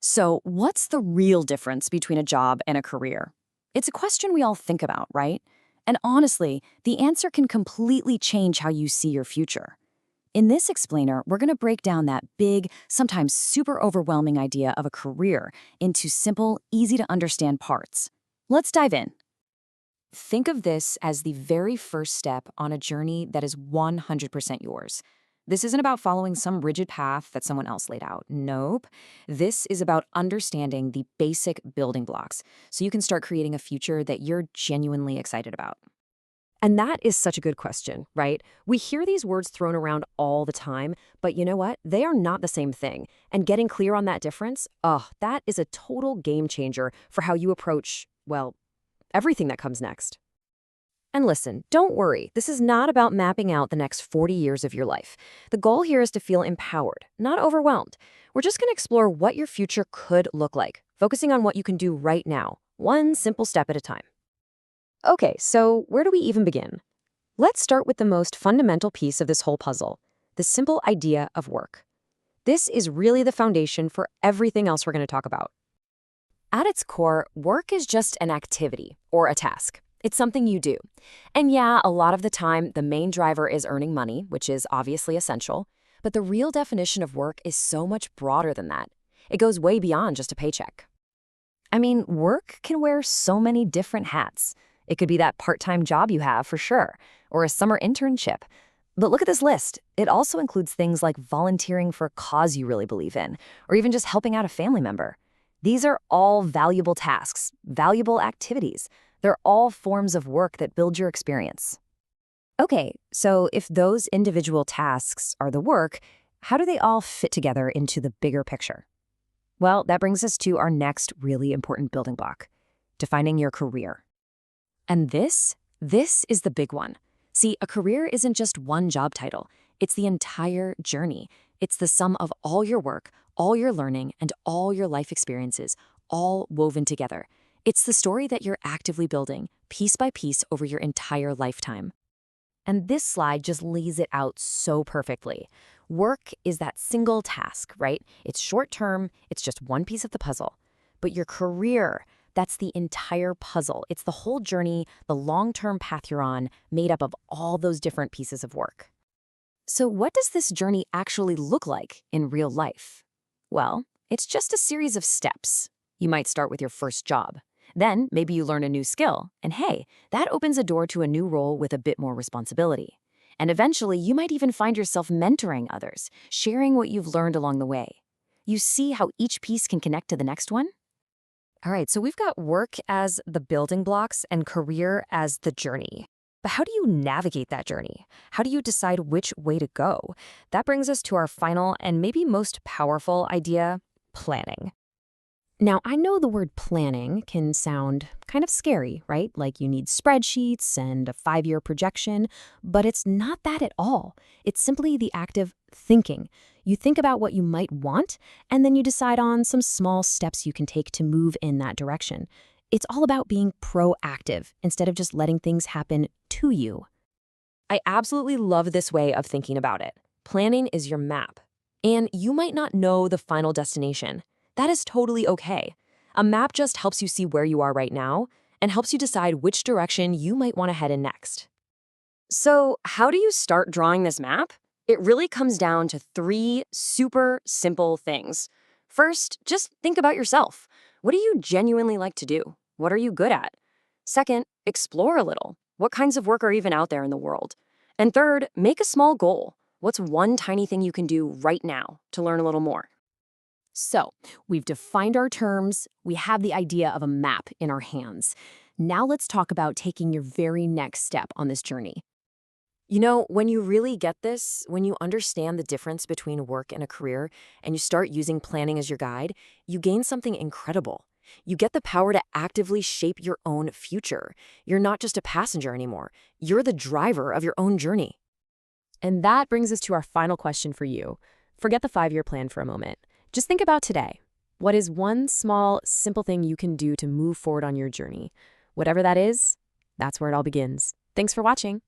So, what's the real difference between a job and a career? It's a question we all think about, right? And honestly, the answer can completely change how you see your future. In this explainer, we're going to break down that big, sometimes super overwhelming idea of a career into simple, easy to understand parts. Let's dive in. Think of this as the very first step on a journey that is 100% yours. This isn't about following some rigid path that someone else laid out. Nope. This is about understanding the basic building blocks so you can start creating a future that you're genuinely excited about. And that is such a good question, right? We hear these words thrown around all the time, but you know what? They are not the same thing. And getting clear on that difference, that is a total game changer for how you approach, well, everything that comes next. And listen, don't worry. This is not about mapping out the next 40 years of your life. The goal here is to feel empowered, not overwhelmed. We're just going to explore what your future could look like, focusing on what you can do right now, one simple step at a time. Okay, so where do we even begin? Let's start with the most fundamental piece of this whole puzzle, the simple idea of work. This is really the foundation for everything else we're going to talk about. At its core, work is just an activity or a task. It's something you do. And yeah, a lot of the time, the main driver is earning money, which is obviously essential. But the real definition of work is so much broader than that. It goes way beyond just a paycheck. I mean, work can wear so many different hats. It could be that part-time job you have, for sure, or a summer internship. But look at this list. It also includes things like volunteering for a cause you really believe in, or even just helping out a family member. These are all valuable tasks, valuable activities. They're all forms of work that build your experience. Okay, so if those individual tasks are the work, how do they all fit together into the bigger picture? Well, that brings us to our next really important building block, defining your career. And this is the big one. See, a career isn't just one job title. It's the entire journey. It's the sum of all your work, all your learning, and all your life experiences, all woven together. It's the story that you're actively building, piece by piece, over your entire lifetime. And this slide just lays it out so perfectly. Work is that single task, right? It's short-term, it's just one piece of the puzzle. But your career, that's the entire puzzle. It's the whole journey, the long-term path you're on, made up of all those different pieces of work. So what does this journey actually look like in real life? Well, it's just a series of steps. You might start with your first job. Then maybe you learn a new skill, and hey, that opens a door to a new role with a bit more responsibility. And eventually, you might even find yourself mentoring others, sharing what you've learned along the way. You see how each piece can connect to the next one? All right, so we've got work as the building blocks and career as the journey. But how do you navigate that journey? How do you decide which way to go? That brings us to our final and maybe most powerful idea, planning. Now, I know the word planning can sound kind of scary, right? Like you need spreadsheets and a 5-year projection, but it's not that at all. It's simply the act of thinking. You think about what you might want, and then you decide on some small steps you can take to move in that direction. It's all about being proactive instead of just letting things happen to you. I absolutely love this way of thinking about it. Planning is your map, and you might not know the final destination. That is totally okay. A map just helps you see where you are right now and helps you decide which direction you might want to head in next. So, how do you start drawing this map? It really comes down to 3 super simple things. First, just think about yourself. What do you genuinely like to do? What are you good at? Second, explore a little. What kinds of work are even out there in the world? And third, make a small goal. What's one tiny thing you can do right now to learn a little more? So, we've defined our terms, we have the idea of a map in our hands. Now let's talk about taking your very next step on this journey. You know, when you really get this, when you understand the difference between work and a career, and you start using planning as your guide, you gain something incredible. You get the power to actively shape your own future. You're not just a passenger anymore. You're the driver of your own journey. And that brings us to our final question for you. Forget the 5-year plan for a moment. Just think about today. What is one small, simple thing you can do to move forward on your journey? Whatever that is, that's where it all begins. Thanks for watching.